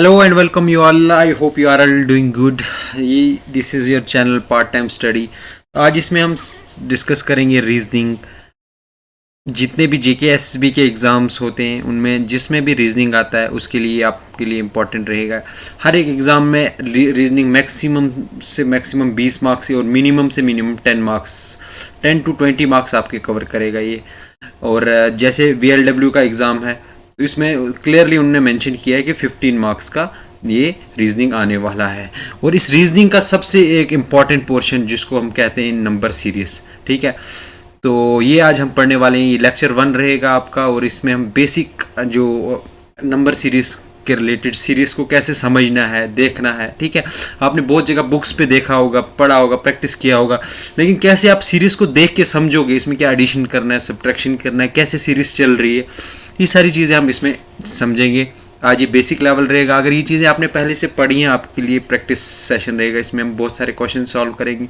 Hello and welcome you all. I hope you are all doing good. This is your channel part time study. आज इसमें हम discuss करेंगे reasoning. जितने भी जेके SSB के exams होते हैं उनमें जिसमें भी रीजनिंग आता है उसके लिए आपके लिए इम्पॉर्टेंट रहेगा. हर एक एग्ज़ाम में रीजनिंग मैक्सिमम से मैक्सिमम 20 मार्क्स और मिनिमम से मिनिमम 10 मार्क्स 10 to 20 मार्क्स आपके कवर करेगा ये. और जैसे VLW का एग्ज़ाम है तो इसमें क्लियरली उन्होंने मेंशन किया है कि 15 मार्क्स का ये रीजनिंग आने वाला है. और इस रीजनिंग का सबसे एक इम्पॉर्टेंट पोर्शन जिसको हम कहते हैं नंबर सीरीज. ठीक है, तो ये आज हम पढ़ने वाले हैं. ये लेक्चर 1 रहेगा आपका और इसमें हम बेसिक जो नंबर सीरीज के रिलेटेड सीरीज को कैसे समझना है, देखना है. ठीक है, आपने बहुत जगह बुक्स पे देखा होगा, पढ़ा होगा, प्रैक्टिस किया होगा, लेकिन कैसे आप सीरीज को देख के समझोगे इसमें क्या एडिशन करना है, सब्ट्रैक्शन करना है, कैसे सीरीज चल रही है, ये सारी चीज़ें हम इसमें समझेंगे. आज ये बेसिक लेवल रहेगा. अगर ये चीज़ें आपने पहले से पढ़ी हैं आपके लिए प्रैक्टिस सेशन रहेगा. इसमें हम बहुत सारे क्वेश्चन सॉल्व करेंगे.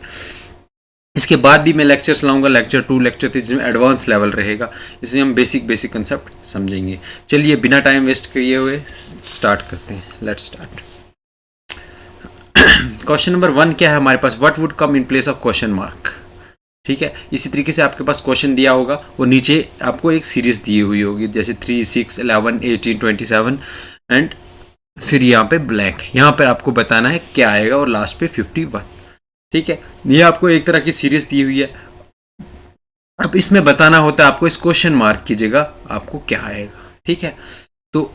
इसके बाद भी मैं लेक्चर्स लाऊंगा, लेक्चर 2, लेक्चर 3 जिसमें एडवांस लेवल रहेगा. इसमें हम बेसिक कंसेप्ट समझेंगे. चलिए बिना टाइम वेस्ट किए हुए स्टार्ट करते हैं. Let's start. क्वेश्चन नंबर 1 क्या है हमारे पास? What would come in place of question mark. ठीक है, इसी तरीके से आपके पास क्वेश्चन दिया होगा और नीचे आपको एक सीरीज दी हुई होगी जैसे 3, 6, 11, 18, 27 एंड फिर यहाँ पे ब्लैंक. यहाँ पर आपको बताना है क्या आएगा और लास्ट पे 51. ठीक है, ये आपको एक तरह की सीरीज दी हुई है. अब इसमें बताना होता है आपको इस क्वेश्चन मार्क की जगह आपको क्या आएगा. ठीक है, तो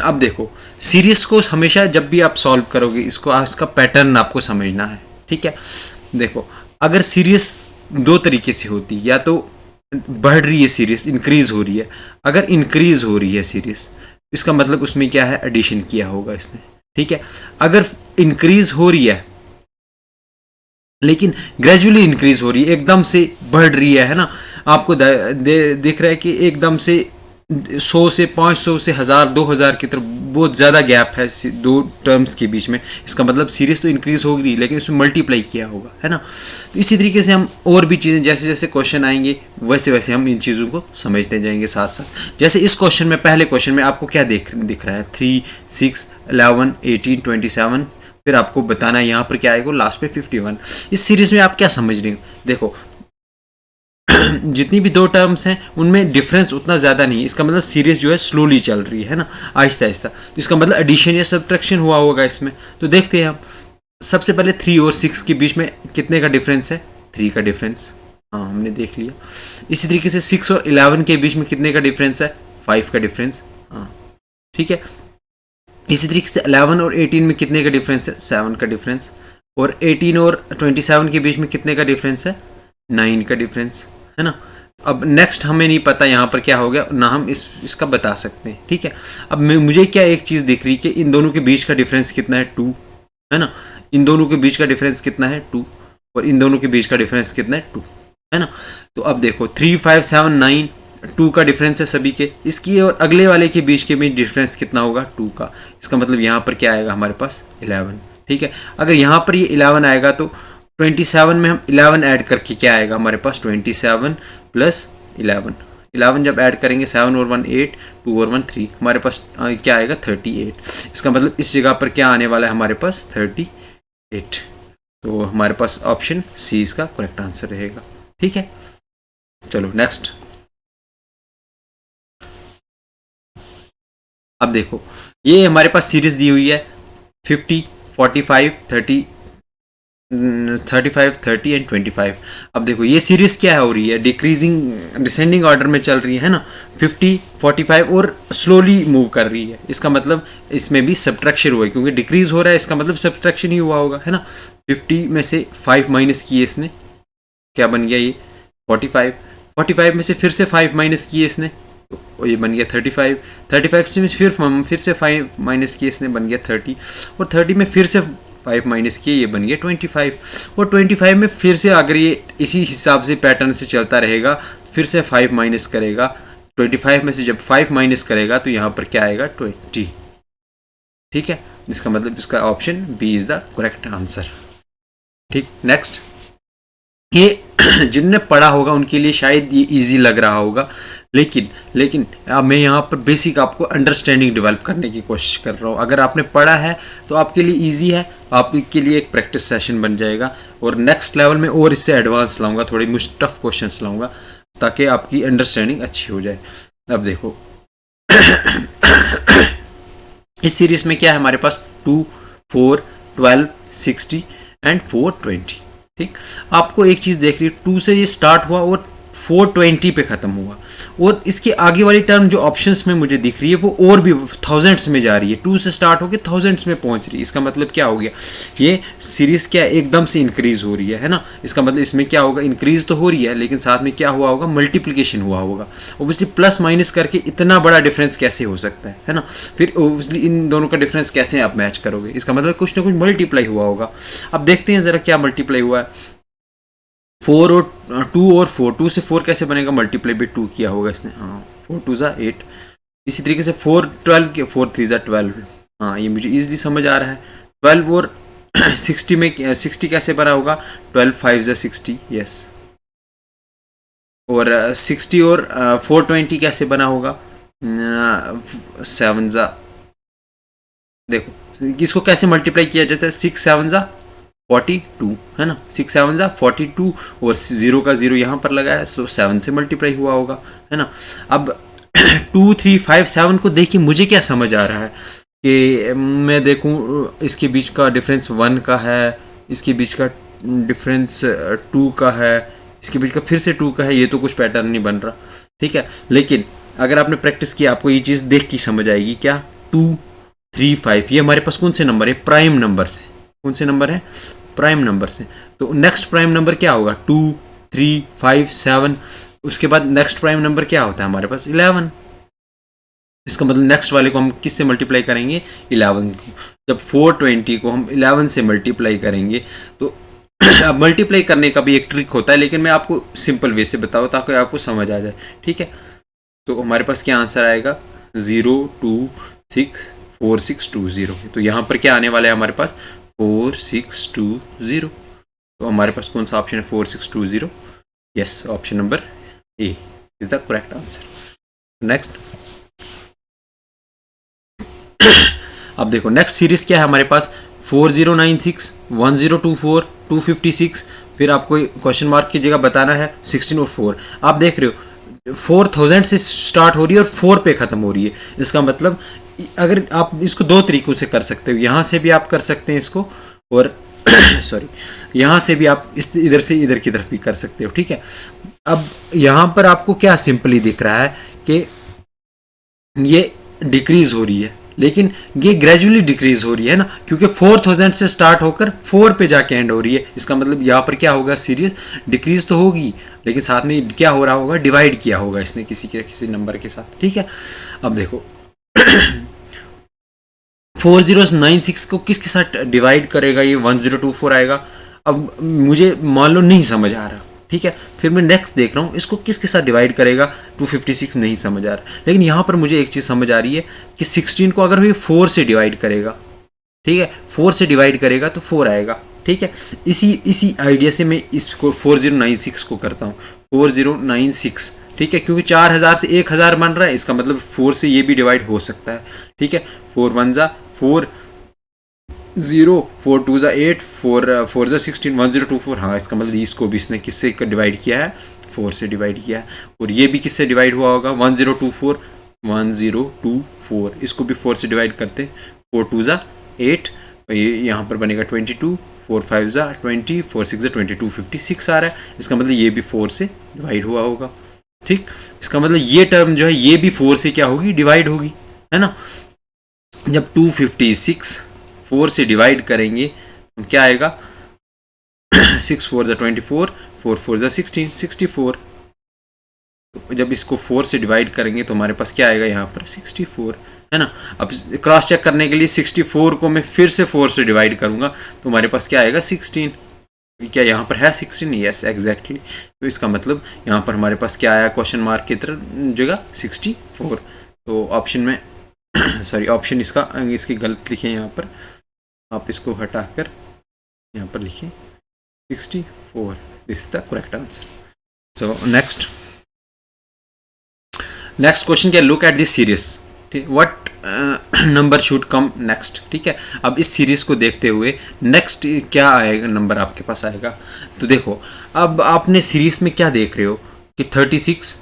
अब देखो सीरीज को हमेशा जब भी आप सॉल्व करोगे इसको इसका पैटर्न आपको समझना है. ठीक है, देखो अगर सीरीज दो तरीके से होती है, या तो बढ़ रही है सीरीज, इंक्रीज हो रही है. अगर इंक्रीज हो रही है सीरीज इसका मतलब उसमें क्या है, एडिशन किया होगा इसने. ठीक है, अगर इंक्रीज हो रही है लेकिन ग्रेजुअली इंक्रीज हो रही है, एकदम से बढ़ रही है ना, आपको दिख रहा है कि एकदम से 100 से 500 से 1000 2000 की तरफ बहुत ज़्यादा गैप है दो टर्म्स के बीच में. इसका मतलब सीरीज तो इंक्रीज हो रही है लेकिन उसमें मल्टीप्लाई किया होगा, है ना. तो इसी तरीके से हम और भी चीज़ें जैसे जैसे क्वेश्चन आएंगे वैसे वैसे हम इन चीज़ों को समझते जाएंगे साथ साथ. जैसे इस क्वेश्चन में, पहले क्वेश्चन में आपको क्या दिख रहा है? 3, 6, 11, 18, 27, फिर आपको बताना है यहाँ पर क्या आएगा, लास्ट पे 51. इस सीरीज में आप क्या समझ रहे हो? देखो जितनी भी दो टर्म्स हैं उनमें डिफरेंस उतना ज़्यादा नहीं है. इसका मतलब सीरीज जो है स्लोली चल रही है ना, आहिस्ता आहिस्ता. तो इसका मतलब एडिशन या सब्ट्रैक्शन हुआ होगा इसमें. तो देखते हैं हम. सबसे पहले 3 और 6 के बीच में कितने का डिफरेंस है? 3 का डिफरेंस. हाँ, हमने देख लिया. इसी तरीके से 6 और 11 के बीच में कितने का डिफरेंस है? 5 का डिफरेंस. हाँ, ठीक है. इसी तरीके से 11 और 18 में कितने का डिफरेंस है? 7 का डिफरेंस. और 18 और 27 के बीच में कितने का डिफरेंस है? 9 का डिफरेंस, है ना. अब नेक्स्ट हमें नहीं पता यहाँ पर क्या हो गया ना, हम इसका बता सकते हैं. ठीक है, अब मुझे क्या एक चीज़ दिख रही है कि इन दोनों के बीच का डिफरेंस कितना है? 2, है ना. इन दोनों के बीच का डिफरेंस कितना है? 2. और इन दोनों के बीच का डिफरेंस कितना है? 2, है ना. तो अब देखो 3, 5, 7, 9 2 का डिफरेंस है सभी के. इसकी और अगले वाले के बीच के बीच डिफरेंस कितना होगा? 2 का. इसका मतलब यहाँ पर क्या आएगा हमारे पास? 11. ठीक है, अगर यहाँ पर ये 11 आएगा तो 27 में हम 11 ऐड करके क्या आएगा हमारे पास? 27 प्लस 11 जब ऐड करेंगे 7 और 1 8, 2 और 1 3, हमारे पास क्या आएगा? 38. इसका मतलब इस जगह पर क्या आने वाला है हमारे पास? 38. तो हमारे पास ऑप्शन सी इसका करेक्ट आंसर रहेगा. ठीक है, चलो नेक्स्ट. अब देखो ये हमारे पास सीरीज दी हुई है 50, 45, 30, 35, 30 एंड 25. अब देखो ये सीरीज क्या हो रही है? डिक्रीजिंग डिसेंडिंग ऑर्डर में चल रही है ना. 50, 45 और स्लोली मूव कर रही है. इसका मतलब इसमें भी सब्ट्रैक्शन हुआ है क्योंकि डिक्रीज हो रहा है. इसका मतलब सब्ट्रैक्शन ही हुआ होगा, है ना. 50 में से 5 माइनस किए इसने, क्या बन गया ये? 45. 45 में से फिर से 5 माइनस किए इसने, तो ये बन गया 35. 35 से फिर से 5 माइनस किए इसने, बन गया 30. और 30 में फिर से 5 माइनस किए, ये बन गया 25. और 25 में फिर से अगर ये इसी हिसाब से पैटर्न से चलता रहेगा फिर से 5 माइनस करेगा. 25 में से जब 5 माइनस करेगा तो यहाँ पर क्या आएगा? 20. ठीक है, इसका मतलब इसका option B is the correct answer. ठीक, नेक्स्ट. ये जिनने पढ़ा होगा उनके लिए शायद ये इजी लग रहा होगा. लेकिन अब मैं यहाँ पर बेसिक आपको अंडरस्टैंडिंग डेवलप करने की कोशिश कर रहा हूँ। अगर आपने पढ़ा है तो आपके लिए इजी है, आपके लिए एक प्रैक्टिस सेशन बन जाएगा। और नेक्स्ट लेवल में और इससे एडवांस लाऊंगा, थोड़ी मुझ टफ क्वेश्चंस लाऊंगा ताकि आपकी अंडरस्टैंडिंग अच्छी हो जाए। अब देखो इस सीरीज में क्या है हमारे पास 2, 4, 12, 60 एंड 420। ठीक, आपको एक चीज़ देख रही है, 2 से ये स्टार्ट हुआ और 420 पे ख़त्म हुआ, और इसके आगे वाली टर्म जो ऑप्शंस में मुझे दिख रही है वो और भी थाउजेंड्स में जा रही है, 2 से स्टार्ट होकर थाउजेंड्स में पहुंच रही है। इसका मतलब क्या हो गया, ये सीरीज़ क्या एकदम से इंक्रीज़ हो रही है ना। इसका मतलब इसमें क्या होगा, इंक्रीज़ तो हो रही है लेकिन साथ में क्या हुआ होगा, मल्टीप्लिकेशन हुआ होगा। ओबियसली प्लस माइनस करके इतना बड़ा डिफरेंस कैसे हो सकता है ना। फिर ओबियसली इन दोनों का डिफरेंस कैसे आप मैच करोगे, इसका मतलब कुछ ना कुछ मल्टीप्लाई हुआ होगा। अब देखते हैं ज़रा क्या मल्टीप्लाई हुआ है। 4 और 2 और 4, 2 से 4 कैसे बनेगा, मल्टीप्लाई बाई 2 किया होगा इसने। हाँ, 4 2 ज़ा 8। इसी तरीके से 4 12 के 4 3 ज़ा 12। हाँ, ये मुझे ईजिली समझ आ रहा है। 12 और 60 में 60 कैसे बना होगा, 12 5 ज़ा 60। यस। और 60 और 420 कैसे बना होगा, 7 ज़ा, देखो इसको कैसे मल्टीप्लाई किया जाता है, 6 7 ज़ा 42 है ना, 6 7 ज़ा 42 और 0 का 0 यहाँ पर लगा है तो 7 से मल्टीप्लाई हुआ होगा, है ना। अब 2 3 5 7 को देखिए मुझे क्या समझ आ रहा है कि मैं देखूँ इसके बीच का डिफरेंस 1 का है, इसके बीच का डिफरेंस 2 का है, इसके बीच का फिर से 2 का है। ये तो कुछ पैटर्न नहीं बन रहा, ठीक है। लेकिन अगर आपने प्रैक्टिस किया आपको ये चीज़ देख के समझ आएगी। क्या 2 3 5 ये हमारे पास कौन से नंबर है, प्राइम नंबर से, कौन से नंबर है, प्राइम नंबर से। तो नेक्स्ट प्राइम नंबर क्या होगा, 2 3 5 7। उसके बाद नेक्स्ट प्राइम नंबर क्या होता है हमारे पास, 11। इसका मतलब नेक्स्ट वाले को हम किससे मल्टीप्लाई करेंगे, 11 को। जब 420 को हम 11 से मल्टीप्लाई करेंगे तो अब मल्टीप्लाई करने का भी एक ट्रिक होता है, लेकिन मैं आपको सिंपल वे से बताऊँ ताकि आपको समझ आ जाए, ठीक है। तो हमारे पास क्या आंसर आएगा, 0 2 6 4 6 2 0। तो यहाँ पर क्या आने वाला है हमारे पास, 4 6 2 0। तो हमारे पास कौन सा ऑप्शन है, 4 6 2 0। Yes, option number A is the correct answer. Next, अब देखो नेक्स्ट सीरीज क्या है हमारे पास, 4096 1024 256। फिर आपको क्वेश्चन मार्क की जगह बताना है 16 और 4। आप देख रहे हो 4000 से स्टार्ट हो रही है और 4 पे ख़त्म हो रही है। इसका मतलब अगर आप इसको दो तरीकों से कर सकते हो, यहाँ से भी आप कर सकते हैं इसको, और सॉरी यहाँ से भी आप इस इधर से इधर की तरफ भी कर सकते हो, ठीक है। अब यहाँ पर आपको क्या सिंपली दिख रहा है कि ये डिक्रीज हो रही है, लेकिन ये ग्रेजुअली डिक्रीज हो रही है ना, क्योंकि 4000 से स्टार्ट होकर 4 पे जाके एंड हो रही है। इसका मतलब यहाँ पर क्या होगा, सीरीज डिक्रीज तो होगी लेकिन साथ में क्या हो रहा होगा, डिवाइड किया होगा इसने किसी नंबर के साथ, ठीक है। अब देखो 4096 को किसके साथ डिवाइड करेगा, ये 1024 आएगा। अब मुझे मान लो नहीं समझ आ रहा, ठीक है, फिर मैं नेक्स्ट देख रहा हूँ इसको किसके साथ डिवाइड करेगा, 256 नहीं समझ आ रहा। लेकिन यहाँ पर मुझे एक चीज़ समझ आ रही है कि 16 को अगर ये 4 से डिवाइड करेगा, ठीक है, 4 से डिवाइड करेगा तो 4 आएगा, ठीक है। इसी आइडिया से मैं इसको 4096 को करता हूँ, 4096, ठीक है, क्योंकि 4000 से 1000 बन रहा है, इसका मतलब 4 से ये भी डिवाइड हो सकता है, ठीक है। 4 1 ज़ा 4 0 4 2 ज़ा 8 4 ज़ा 16 1024। हाँ, इसका मतलब इसको भी इसने किससे डिवाइड किया है, 4 से डिवाइड किया है। और ये भी किससे डिवाइड हुआ होगा, 1024 1024, इसको भी 4 से डिवाइड करते, 4 2 ज़ा 8, ये यहाँ पर बनेगा 22, 4 5 ज़ा 20, 4 6 ज़ा 22, 56 आ रहा है। इसका मतलब ये भी 4 से डिवाइड हुआ होगा, ठीक। इसका मतलब ये टर्म जो है ये भी 4 से क्या होगी, डिवाइड होगी, है ना। जब 256 4 से डिवाइड करेंगे तो क्या आएगा, 6 4 ज़ा 24, 4 4 ज़ा 16 64। तो जब इसको 4 से डिवाइड करेंगे तो हमारे पास क्या आएगा यहाँ पर, 64, है ना। अब क्रॉस चेक करने के लिए 64 को मैं फिर से 4 से डिवाइड करूँगा तो हमारे पास क्या आएगा, 16। क्या यहाँ पर है 16, यस एग्जैक्टली। तो इसका मतलब यहाँ पर हमारे पास क्या आया, क्वेश्चन मार्क की तरह जगह 64। तो ऑप्शन में सॉरी ऑप्शन इसकी गलत लिखे यहाँ पर, आप इसको हटाकर यहाँ पर लिखें 64, this is the correct answer. So next, next question क्या, लुक एट दिस सीरीज, ठीक, what number should come next, ठीक है। अब इस सीरीज को देखते हुए नेक्स्ट क्या आएगा, नंबर आपके पास आएगा। तो देखो अब आपने सीरीज में क्या देख रहे हो कि 36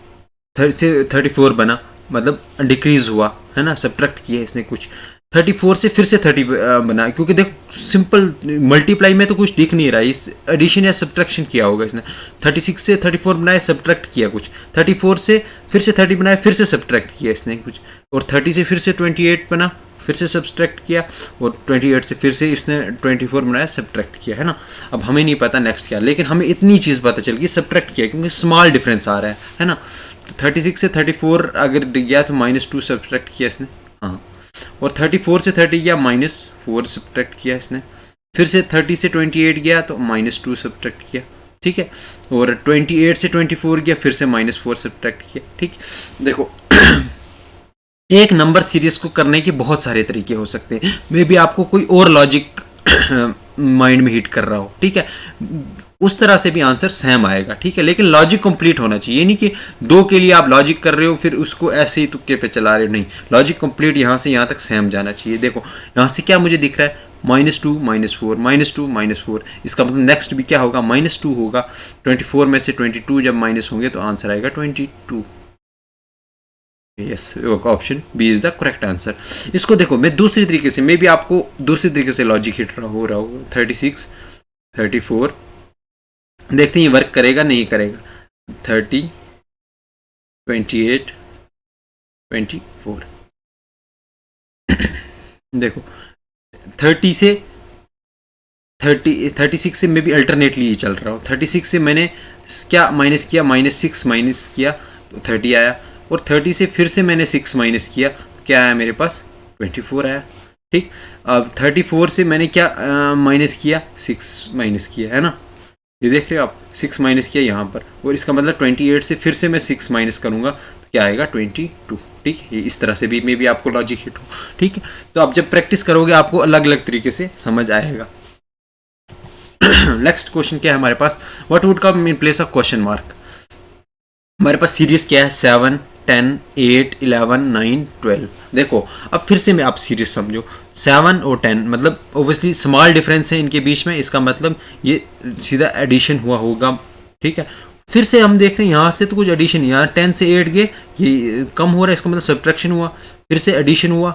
से 34 बना, मतलब डिक्रीज हुआ है ना, सब्ट्रैक्ट किया इसने कुछ, 34 से फिर से 30 बना, क्योंकि देखो सिंपल मल्टीप्लाई में तो कुछ दिख नहीं रहा है, इस एडिशन या सब्ट्रैक्शन किया होगा इसने। 36 से 34 बनाया, सब्ट्रैक्ट किया कुछ, 34 से फिर से 30 बनाया, फिर से सब्ट्रैक्ट किया इसने कुछ, और 30 से फिर से 28 बना, फिर से सब्ट्रैक्ट किया, और 28 से फिर से इसने 24 बनाया, सब्ट्रैक्ट किया, है ना। अब हमें नहीं पता नेक्स्ट क्या, लेकिन हमें इतनी चीज़ पता चल गई सब्ट्रैक्ट किया, क्योंकि स्मॉल डिफरेंस आ रहा है ना। तो 36 से 34 अगर गया तो -2 सब्ट्रैक्ट किया इसने, हाँ, और 34 से 30 गया, -4 सब्ट्रैक्ट किया इसने, फिर से 30 से 28 गया तो -2 सब्ट्रैक्ट किया, ठीक है, और 28 से 24 गया, फिर से -4 सब्ट्रैक्ट किया, ठीक। देखो एक नंबर सीरीज को करने के बहुत सारे तरीके हो सकते हैं, मे बी आपको कोई और लॉजिक माइंड में हिट कर रहा हो, ठीक है, उस तरह से भी आंसर सेम आएगा, ठीक है, लेकिन लॉजिक कंप्लीट होना चाहिए, ये नहीं कि दो के लिए आप लॉजिक कर रहे हो फिर उसको ऐसे ही तुक्के पे चला रहे हो, नहीं, लॉजिक कंप्लीट यहाँ से यहाँ तक सेम जाना चाहिए। देखो यहाँ से क्या मुझे दिख रहा है, -2 -4 -2 -4, इसका मतलब नेक्स्ट भी क्या होगा, -2 होगा, 24 में से 22 जब माइनस होंगे तो आंसर आएगा 22। Yes, option B is the correct answer. इसको देखो मैं दूसरी तरीके से, मे बी आपको दूसरी तरीके से लॉजिक हिट हो रहा होगा, 36 34, देखते हैं ये वर्क करेगा नहीं करेगा, 30 28 24 देखो 36 से मैं भी अल्टरनेटली ही चल रहा हूँ, 36 से मैंने क्या माइनस किया, -6 माइनस किया तो 30 आया, और 30 से फिर से मैंने 6 माइनस किया तो क्या आया मेरे पास, 24 आया, ठीक। अब 34 से मैंने क्या माइनस किया, 6 माइनस किया, है ना, ये देख रहे हो आप, 6 माइनस किया यहाँ पर, और इसका मतलब 28 से फिर से मैं 6 माइनस करूँगा तो क्या आएगा, 22, ठीक है। इस तरह से भी मे बी आपको लॉजिक हिट हो, ठीक है। तो आप जब प्रैक्टिस करोगे आपको अलग अलग तरीके से समझ आएगा। नेक्स्ट क्वेश्चन क्या है हमारे पास, what would come in place of question mark. हमारे पास सीरीज क्या है, 7 10 8 11 9 12। देखो अब फिर से मैं आप सीरीज समझो, 7 और 10 मतलब ओबियसली स्मॉल डिफरेंस है इनके बीच में, इसका मतलब ये सीधा एडिशन हुआ होगा, ठीक है। फिर से हम देख रहे हैं यहाँ से तो कुछ एडिशन, यहाँ 10 से 8 गए ये कम हो रहा है, इसका मतलब सब्ट्रैक्शन हुआ, फिर से एडिशन हुआ,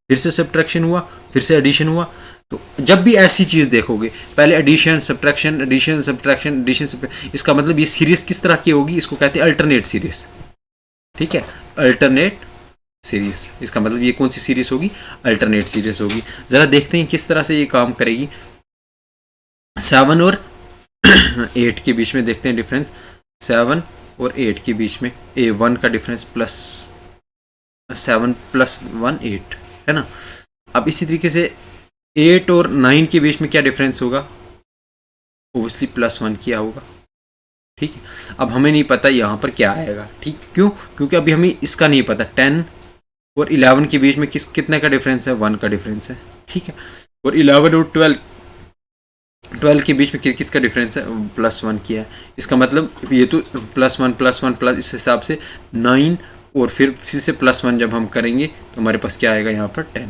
फिर से सब्ट्रैक्शन हुआ, फिर से एडिशन हुआ। तो जब भी ऐसी चीज़ देखोगे, पहले addition subtraction addition subtraction addition subtraction, इसका मतलब ये सीरीज किस तरह की होगी, इसको कहते हैं अल्टरनेट सीरीज, ठीक है, अल्टरनेट सीरीज। इसका मतलब ये कौन सी सीरीज होगी, अल्टरनेट सीरीज होगी। जरा देखते हैं किस तरह से ये काम करेगी। 7 और 8 के बीच में देखते हैं डिफरेंस, 7 और 8 के बीच में 1 का डिफरेंस प्लस 7 + 1 8, है ना। अब इसी तरीके से 8 और 9 के बीच में क्या डिफरेंस होगा, ओबियसली +1 किया होगा, ठीक है। अब हमें नहीं पता यहाँ पर क्या आएगा, ठीक, क्यों, क्योंकि अभी हमें इसका नहीं पता। 10 और 11 के बीच में कितने का डिफरेंस है, 1 का डिफरेंस है, ठीक है। और 11 और 12 के बीच में किसका डिफरेंस है, +1 किया है। इसका मतलब ये तो +1 इस हिसाब से 9, और फिर से +1 जब हम करेंगे तो हमारे पास क्या आएगा यहाँ पर 10,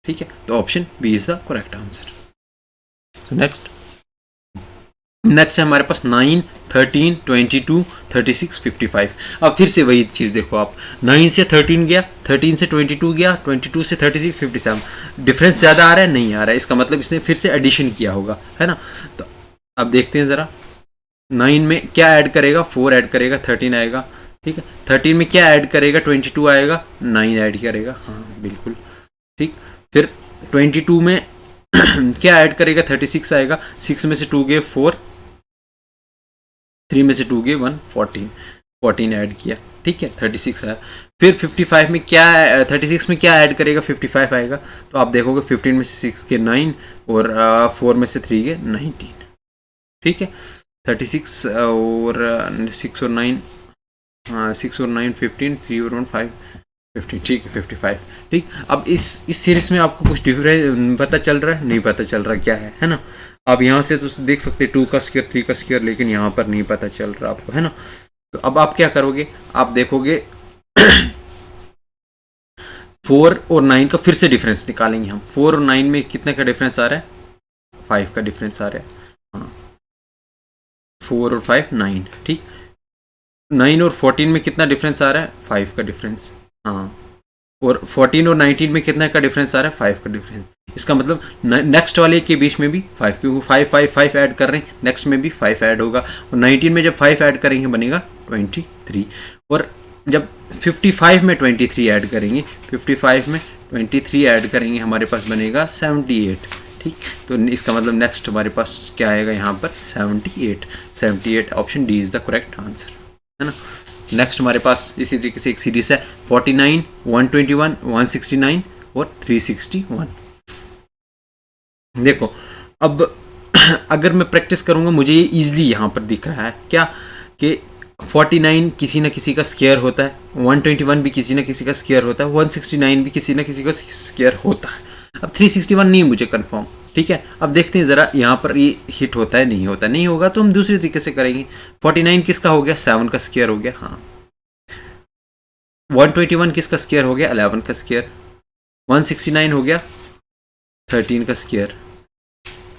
ठीक है। तो option B is the correct answer. Next है हमारे पास 9 13 22 36 55। अब फिर से वही चीज़ देखो आप, 9 से 13 गया, 13 से 22 गया, 22 से 36 57, डिफरेंस ज़्यादा आ रहा है, नहीं आ रहा है, इसका मतलब इसने फिर से एडिशन किया होगा, है ना। तो अब देखते हैं ज़रा, 9 में क्या ऐड करेगा, 4 ऐड करेगा, 13 आएगा, ठीक है। 13 में क्या ऐड करेगा, 22 आएगा, 9 ऐड करेगा, हाँ बिल्कुल ठीक। फिर 22 में क्या ऐड करेगा, 36 आएगा, 6 में से 2 गए 4, 3 में से 2 गए 1, 14 ऐड किया, ठीक है, 36 आया। फिर 55 में क्या, 36 में क्या ऐड करेगा, 55 आएगा। तो आप देखोगे 15 में से 6 के 9 और 4 में से 3 के 19, ठीक है। 36 और 6 और 9, हाँ 6 और 9 15, 3 और 1 5 15, ठीक है 55, ठीक। अब इस सीरीज में आपको कुछ डिफरेंस पता चल रहा है, नहीं पता चल रहा क्या है ना। आप यहाँ से तो देख सकते हैं 2 का स्क्वायर 3 का स्क्वायर, लेकिन यहाँ पर नहीं पता चल रहा आपको, है ना। तो अब आप क्या करोगे, आप देखोगे 4 और 9 का फिर से डिफरेंस निकालेंगे हम। 4 और 9 में कितने का डिफरेंस आ रहा है, 5 का डिफरेंस आ रहा है। हाँ, 4 और 5 9, ठीक। 9 और 14 में कितना डिफरेंस आ रहा है, 5 का डिफरेंस। हाँ, और 14 और 19 में कितना का डिफरेंस आ रहा है, 5 का डिफरेंस। इसका मतलब नेक्स्ट वाले के बीच में भी 5, क्योंकि 5 5 5 ऐड कर रहे हैं, नेक्स्ट में भी 5 ऐड होगा। और 19 में जब 5 ऐड करेंगे बनेगा 23। और जब 55 में 23 ऐड करेंगे, 55 में 23 ऐड करेंगे, हमारे पास बनेगा 78, ठीक। तो इसका मतलब नेक्स्ट हमारे पास क्या आएगा यहाँ पर, 78। Option D is the correct answer, है ना। नेक्स्ट हमारे पास इसी तरीके से एक सीरीज है 49, 121, 169 और 361। देखो अब अगर मैं प्रैक्टिस करूंगा, मुझे ये ईजिली यहाँ पर दिख रहा है क्या कि 49 किसी ना किसी का स्क्वायर होता है, 121 भी किसी ना किसी का स्क्वायर होता है, 169 भी किसी ना किसी का स्क्वायर होता है। अब 361 नहीं मुझे कंफर्म, ठीक है। अब देखते हैं ज़रा यहाँ पर ये हिट होता है, नहीं होता, नहीं होगा तो हम दूसरे तरीके से करेंगे। 49 किसका हो गया, 7 का स्क्वायर हो गया, हाँ। 121 किसका स्क्वायर हो गया, 11 का स्क्वायर। 169 हो गया 13 का स्क्वायर,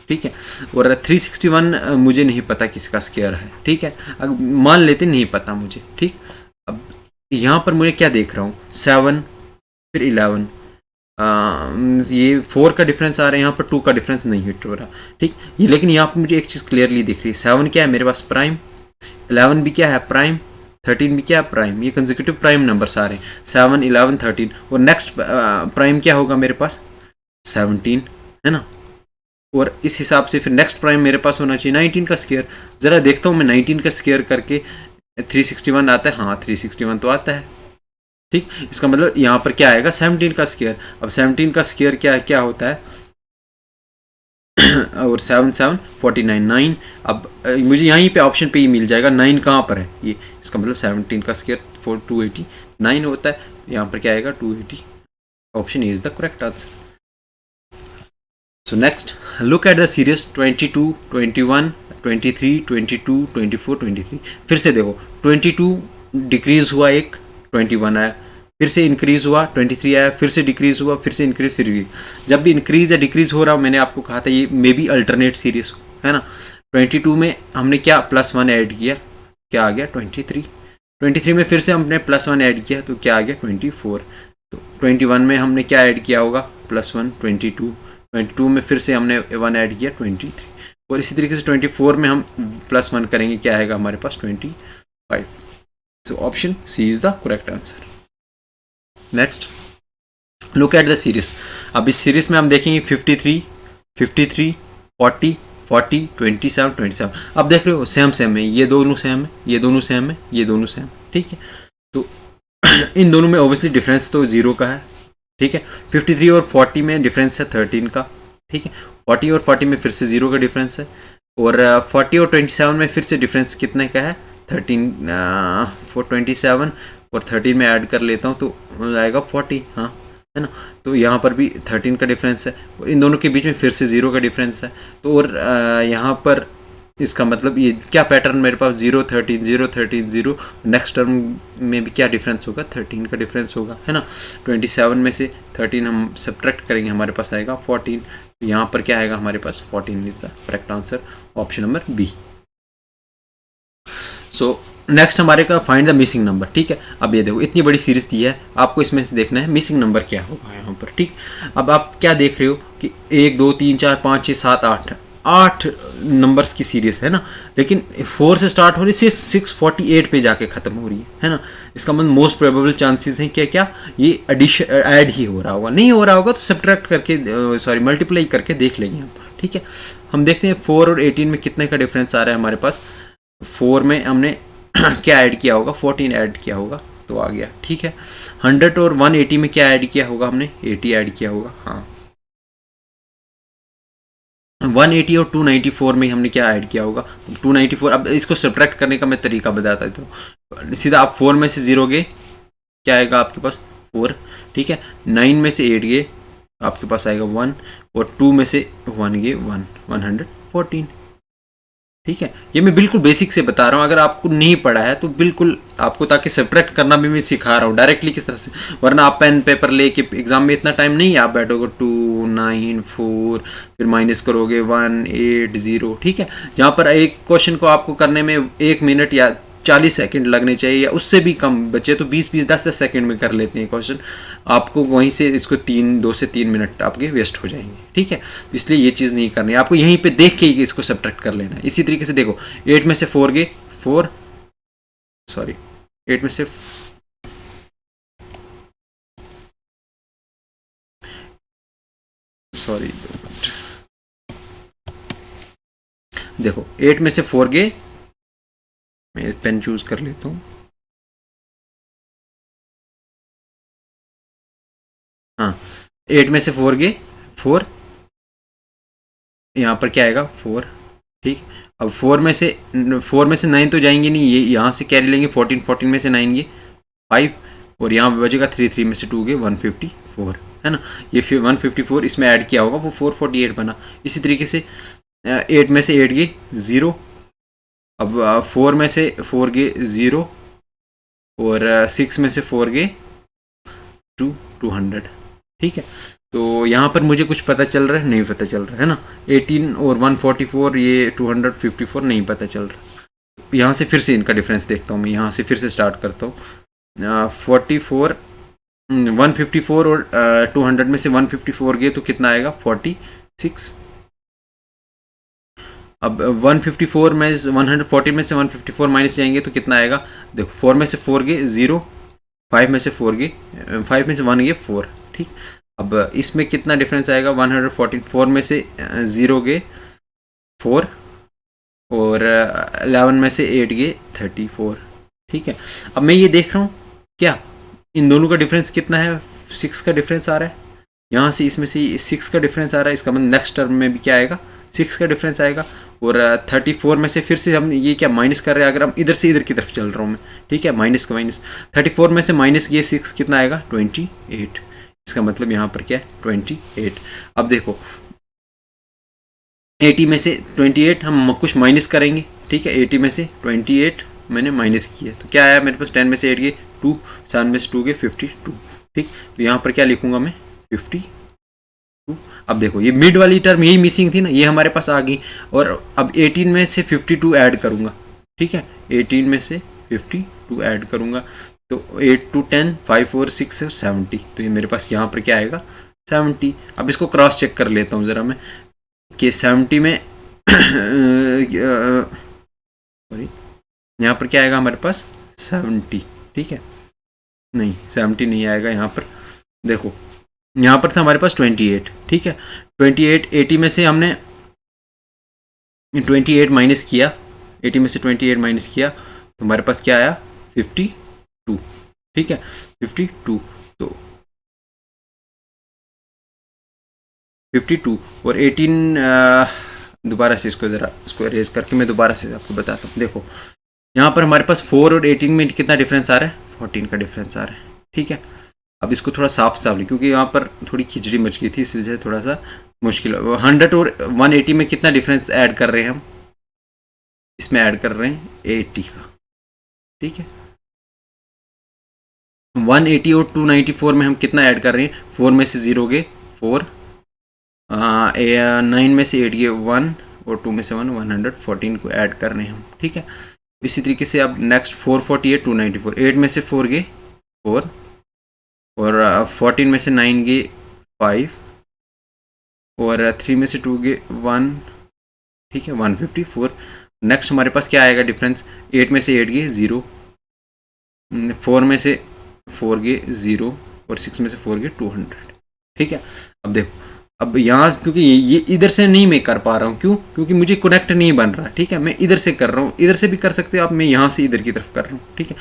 ठीक है। और 361 मुझे नहीं पता किसका स्क्वायर है, ठीक है। अब मान लेते नहीं पता मुझे, ठीक। अब यहाँ पर मुझे क्या देख रहा हूँ, 7 फिर 11, ये 4 का डिफरेंस आ रहा है, यहाँ पर 2 का डिफरेंस नहीं हिट हो रहा, ठीक। ये लेकिन यहाँ पर मुझे एक चीज़ क्लियरली दिख रही है, 7 क्या है मेरे पास, प्राइम। 11 भी क्या है, प्राइम। 13 भी क्या है, प्राइम। ये कंसेक्यूटिव प्राइम नंबर्स आ रहे हैं, 7 11 13। और नेक्स्ट प्राइम क्या होगा मेरे पास, 17, है ना। और इस हिसाब से फिर नेक्स्ट प्राइम मेरे पास होना चाहिए 19 का स्क्वायर। ज़रा देखता हूँ मैं 19 का स्क्वायर करके 361 आता है, हाँ 361 तो आता है, ठीक। इसका मतलब यहाँ पर क्या आएगा, 17 का स्क्वायर। अब 17 का स्क्वायर क्या क्या होता है और 7 7 49 9। अब मुझे यहीं पे ऑप्शन पे ही मिल जाएगा 9 कहाँ पर है ये, इसका मतलब 17 का स्क्वायर 289 होता है। यहाँ पर क्या आएगा, 280। Option is the correct answer. So next, look at the series 22, 21, 23, 22, 24, 23। फिर से देखो 22 डिक्रीज हुआ, एक 21 आया, फिर से इंक्रीज हुआ 23 आया, फिर से डिक्रीज हुआ, फिर से इंक्रीज, फिर भी जब भी इंक्रीज या डिक्रीज हो रहा हो, मैंने आपको कहा था ये मे बी अल्टरनेट सीरीज, है ना। 22 में हमने क्या +1 ऐड किया, क्या आ गया 23। 23 में फिर से हमने +1 ऐड किया तो क्या आ गया 24। तो 21 में हमने क्या ऐड किया होगा, +1 22। 22 में फिर से हमने 1 ऐड किया 23। और इसी तरीके से 24 में हम +1 करेंगे, क्या आएगा हमारे पास 25। So option C is the correct answer. Next, look at the series. अब इस सीरीज में हम देखेंगे 53, 53, 40, 40, 27, 27। अब देख रहे हो सेम सेम है, ये दोनों सेम है, ये दोनों सेम है, ये दोनों सेम, ठीक है। तो इन दोनों में ऑब्वियसली डिफरेंस तो 0 का है, ठीक है। 53 और 40 में डिफरेंस है 13 का, ठीक है। 40 और 40 में फिर से 0 का डिफरेंस है। और 40 और 27 में फिर से डिफरेंस कितने का है, 13 for 27 और 13 में ऐड कर लेता हूँ तो आएगा 40, हाँ, है ना। तो यहाँ पर भी 13 का डिफरेंस है और इन दोनों के बीच में फिर से 0 का डिफरेंस है। तो और यहाँ पर इसका मतलब ये क्या पैटर्न मेरे पास, 0 13 0 13 0। नेक्स्ट टर्म में भी क्या डिफरेंस होगा, 13 का डिफरेंस होगा, है ना। 27 में से 13 हम सब्ट्रैक्ट करेंगे, हमारे पास आएगा 14। यहाँ पर क्या आएगा हमारे पास, 14 is the correct answer, option number B. So next हमारे का फाइंड द मिसिंग नंबर, ठीक है। अब ये देखो इतनी बड़ी सीरीज दी है, आपको इसमें से देखना है मिसिंग नंबर क्या होगा यहाँ पर, ठीक। अब आप क्या देख रहे हो कि 1 2 3 4 5 6 7 8 नंबर्स की सीरीज है ना, लेकिन 4 से स्टार्ट हो रही, सिर्फ 648 पे जाके खत्म हो रही है ना। इसका मतलब मोस्ट प्रोबेबल चांसेस हैं क्या ये एडिशन ऐड ही हो रहा होगा, नहीं हो रहा होगा तो सब्ट्रैक्ट करके मल्टीप्लाई करके देख लेंगे हम, ठीक है। हम देखते हैं 4 और 18 में कितने का डिफरेंस आ रहा है हमारे पास। 4 में हमने क्या ऐड किया होगा, 14 ऐड किया होगा तो आ गया, ठीक है। 100 और 180 में क्या ऐड किया होगा हमने, 80 ऐड किया होगा, हाँ। 180 और 294 में हमने क्या ऐड किया होगा, 294। अब इसको सब्ट्रैक्ट करने का मैं तरीका बताता हूँ, तो सीधा आप 4 में से 0 गए, क्या आएगा आपके पास 4, ठीक है। 9 में से 8 गए, आपके पास आएगा 1, और 2 में से 1 गए 1, 114, ठीक है, ये मैं बिल्कुल बेसिक से बता रहा हूँ, अगर आपको नहीं पढ़ा है तो बिल्कुल आपको, ताकि सब्ट्रैक्ट करना भी मैं सिखा रहा हूँ डायरेक्टली किस तरह से, वरना आप पेन पेपर लेके एग्जाम में इतना टाइम नहीं है, आप बैठोगे 2 9 4 फिर माइनस करोगे 1 8 0, ठीक है। जहाँ पर एक क्वेश्चन को आपको करने में 1 मिनट या 40 सेकंड लगने चाहिए, या उससे भी कम बचे तो 20 10 सेकंड में कर लेते हैं क्वेश्चन, आपको वहीं से इसको 2 से 3 मिनट आपके वेस्ट हो जाएंगे, ठीक है। इसलिए ये चीज़ नहीं करनी है, आपको यहीं पे देख के ही इसको सब्ट्रैक्ट कर लेना है। इसी तरीके से देखो 8 में से 4 गए 4, सॉरी 8 में से सॉरी देखो 8 में से 4 गए, मैं पेन चूज कर लेता हूँ, हाँ 8 में से 4 गए 4, यहाँ पर क्या आएगा 4, ठीक। अब 4 में से 9 तो जाएंगे नहीं, ये यहाँ से कैरी लेंगे 14 में से 9 गए 5, और यहाँ पे बचेगा 3 में से 2 गए 154, है ना। ये फिर 154 इसमें ऐड किया होगा, वो 448 बना। इसी तरीके से 8 में से 8 गए 0, अब 4 में से 4 गए 0, और 6 में से 4 गए 200, ठीक है। तो यहाँ पर मुझे कुछ पता चल रहा है, नहीं पता चल रहा है ना, 18 और 144, ये 254 नहीं पता चल रहा। यहाँ से फिर से इनका डिफरेंस देखता हूँ मैं, यहाँ से फिर से स्टार्ट करता हूँ। 44 154 और 200 में से 154 गए तो कितना आएगा 46। अब 154 में 140 में से 154 माइनस जाएंगे तो कितना आएगा, देखो 4 में से 4 गए 0, 5 में से 4 गए 5 में से 1 गए 4, ठीक। अब इसमें कितना डिफरेंस आएगा 144 में से 0 गए 4, और 11 में से 8 गए 34, ठीक है। अब मैं ये देख रहा हूँ क्या इन दोनों का डिफरेंस कितना है, 6 का डिफरेंस आ रहा है, यहाँ से इसमें से 6 का डिफरेंस आ रहा है, इसका मतलब नेक्स्ट टर्म में भी क्या आएगा 6 का डिफरेंस आएगा। और 34 में से फिर से हम ये क्या माइनस कर रहे हैं, अगर हम इधर से इधर की तरफ चल रहा हूँ मैं, ठीक है, माइनस का माइनस, 34 में से माइनस ये 6 कितना आएगा 28, इसका मतलब यहाँ पर क्या है 28। अब देखो 80 में से 28 हम कुछ माइनस करेंगे, ठीक है, 80 में से 28 मैंने माइनस किया तो क्या आया मेरे पास, 10 में से 8 गए 2, 7 में से 2 गए 52, ठीक। तो यहाँ पर क्या लिखूंगा मैं 52। अब देखो ये मिड वाली टर्म यही मिसिंग थी ना, ये हमारे पास आ गई, और अब 18 में से 52 ऐड करूंगा, ठीक है, 18 में से 52 ऐड करूंगा तो 8 2 10 5 4 6 और 70, तो ये मेरे पास यहाँ पर क्या आएगा 70। अब इसको क्रॉस चेक कर लेता हूँ ज़रा मैं कि 70 में सॉरी यहाँ पर क्या आएगा हमारे पास 70, ठीक है, नहीं 70 नहीं आएगा यहाँ पर, देखो यहाँ पर था हमारे पास 28, ठीक है, 28 80 में से हमने 28 माइनस किया, 80 में से 28 माइनस किया तो हमारे पास क्या आया 52, ठीक है 52, तो 52 और 18 दोबारा से इसको ज़रा इसको अरेज करके मैं दोबारा से आपको बताता हूँ। देखो यहाँ पर हमारे पास 4 और 18 में कितना डिफरेंस आ रहा है 14 का डिफरेंस आ रहा है, ठीक है। अब इसको थोड़ा साफ साफ क्योंकि यहाँ पर थोड़ी खिचड़ी मच गई थी, इस वजह से थोड़ा सा मुश्किल। 100 और 180 में कितना डिफरेंस ऐड कर रहे हैं हम, इसमें ऐड कर रहे हैं 80 का, ठीक है। 180 और 294 में हम कितना ऐड कर रहे हैं, 4 में से 0 गए 4, 9 में से 8 गए 1, और 2 में से 1, 114 को ऐड कर रहे हैं हम, ठीक है। इसी तरीके से अब नेक्स्ट 448 294, 8 में से 4 गए 4, और 14 में से 9 गए 5, और 3 में से 2 गए 1, ठीक है 154। नेक्स्ट हमारे पास क्या आएगा डिफरेंस, 8 में से 8 गए 0, 4 में से 4 गए 0, और 6 में से 4 गए 200, ठीक है। अब देखो अब यहाँ क्योंकि ये इधर से नहीं मैं कर पा रहा हूँ, क्यों, क्योंकि मुझे कनेक्ट नहीं बन रहा, ठीक है। मैं इधर से कर रहा हूँ, इधर से भी कर सकते हो आप, मैं यहाँ से इधर की तरफ कर रहा हूँ, ठीक है,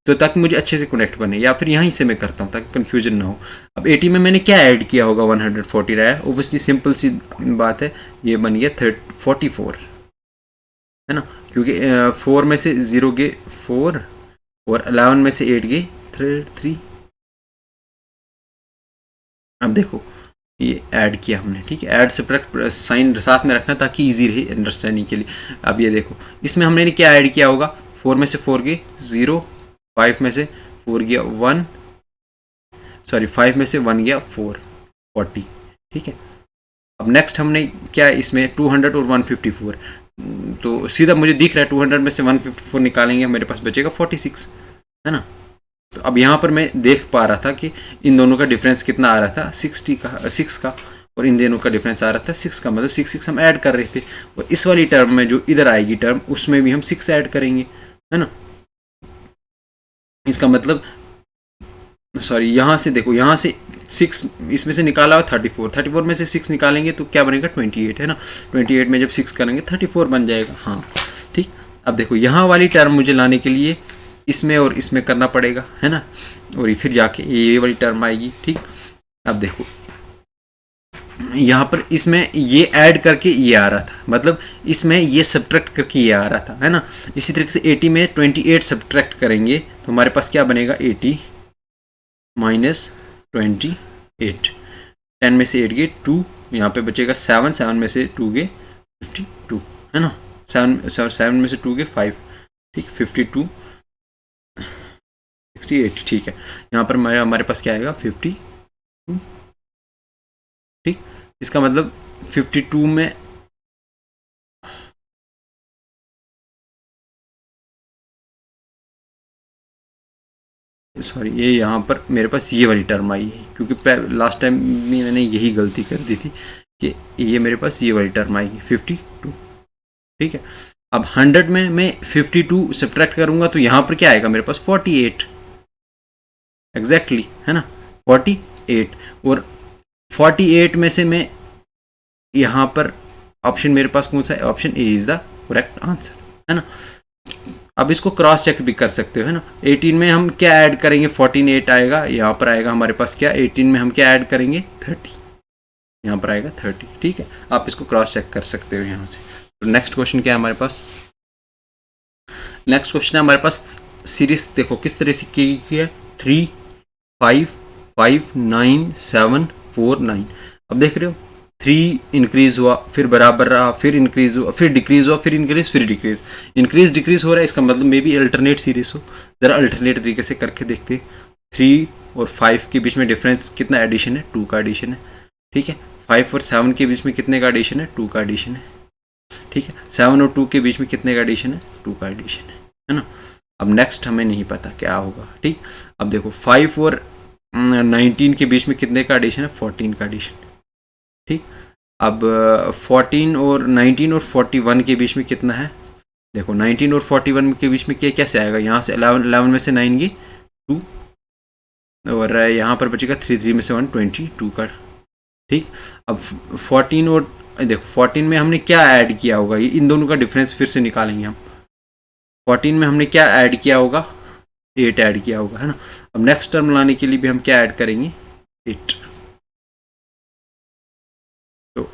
तो ताकि मुझे अच्छे से कनेक्ट बने, या फिर यहीं से मैं करता हूँ ताकि कन्फ्यूजन ना हो। अब 80 में मैंने क्या ऐड किया होगा 140 आया, ओबियसली सिंपल सी बात है, ये बन गया 44, है ना, क्योंकि 4 में से 0 गए 4, और 11 में से 8 गए 3। अब देखो ये ऐड किया हमने, ठीक है। ऐड सब्ट्रैक्ट साइन साथ में रखना ताकि इजी रहे अंडरस्टैंडिंग के लिए। अब ये देखो इसमें हमने क्या ऐड किया होगा, 4 में से 4 गए 0, 5 में से 4 गया 1, सॉरी 5 में से 1 गया 4, 40, ठीक है। अब नेक्स्ट हमने क्या इसमें 200 और 154, तो सीधा मुझे दिख रहा है 200 में से 154 निकालेंगे मेरे पास बचेगा 46, है ना। तो अब यहाँ पर मैं देख पा रहा था कि इन दोनों का डिफरेंस कितना आ रहा था 6 का, और इन दोनों का डिफरेंस आ रहा था 6 का, मतलब 6 हम ऐड कर रहे थे। और इस वाली टर्म में जो इधर आएगी टर्म उसमें भी हम 6 ऐड करेंगे, है ना। इसका मतलब सॉरी यहाँ से देखो, यहाँ से 6 इसमें से निकाला हुआ 34 में से 6 निकालेंगे तो क्या बनेगा 28, है ना। 28 में जब 6 करेंगे 34 बन जाएगा, हाँ ठीक। अब देखो यहाँ वाली टर्म मुझे लाने के लिए इसमें और इसमें करना पड़ेगा, है ना, और फिर जाके ये वाली टर्म आएगी, ठीक। अब देखो यहाँ पर इसमें ये ऐड करके ये आ रहा था, मतलब इसमें ये सब्ट्रैक्ट करके ये आ रहा था, है ना। इसी तरीके से 80 में 28 सब्ट्रैक्ट करेंगे तो हमारे पास क्या बनेगा 80 माइनस 28, 10 में से 8 गए 2, यहाँ पे बचेगा 7 में से 2 गए 52, है ना। 7 में से 2 गए 5, ठीक, 52 68, ठीक है। यहाँ पर हमारे पास क्या आएगा 52, ठीक। इसका मतलब 52 में सॉरी ये यहाँ पर मेरे पास ये वाली टर्म आई है, क्योंकि लास्ट टाइम भी मैंने यही गलती कर दी थी कि ये मेरे पास ये वाली टर्म आएगी 52, ठीक है। अब 100 में मैं 52 सब्ट्रैक्ट करूंगा तो यहाँ पर क्या आएगा मेरे पास 48 एग्जैक्टली, है ना 48, और 48 में से मैं यहाँ पर ऑप्शन मेरे पास कौन सा है, option A is the correct answer, है ना। अब इसको क्रॉस चेक भी कर सकते हो, है ना। 18 में हम क्या ऐड करेंगे 48 आएगा, यहाँ पर आएगा हमारे पास क्या 18 में हम क्या ऐड करेंगे 30, यहाँ पर आएगा 30, ठीक है। आप इसको क्रॉस चेक कर सकते हो यहाँ से। तो नेक्स्ट क्वेश्चन क्या है हमारे पास, नेक्स्ट क्वेश्चन है हमारे पास सीरीज देखो किस तरह से की है 3 5 5 9 7 4 9। अब देख रहे हो 3 इंक्रीज हुआ, फिर बराबर रहा, फिर इंक्रीज हुआ, फिर डिक्रीज हुआ, फिर इंक्रीज, फिर डिक्रीज, इंक्रीज डिक्रीज हो रहा है। इसका मतलब मे बी अल्टरनेट सीरीज हो, जरा अल्टरनेट तरीके से करके देखते। 3 और 5 के बीच में डिफरेंस कितना एडिशन है 2 का एडिशन है, ठीक है। 5 और 7 के बीच में कितने का एडिशन है 2 का एडिशन है, ठीक है। 7 और 2 के बीच में कितने का एडिशन है 2 का एडिशन है ना। अब नेक्स्ट हमें नहीं पता क्या होगा, ठीक। अब देखो 5 और 19 के बीच में कितने का एडिशन है 14 का एडिशन, ठीक। अब 14 और 19 और 41 के बीच में कितना है, देखो 19 और 41 के बीच में क्या कैसे आएगा, यहाँ से 11 में से 9 गई 2, और यहाँ पर बचेगा 3 में से 1 22 का, ठीक। अब 14 और देखो 14 में हमने क्या ऐड किया होगा, ये इन दोनों का डिफरेंस फिर से निकालेंगे हम। 14 में हमने क्या ऐड किया होगा 8 ऐड किया होगा, है ना। अब नेक्स्ट टर्म लाने के लिए भी हम क्या ऐड करेंगे 8, तो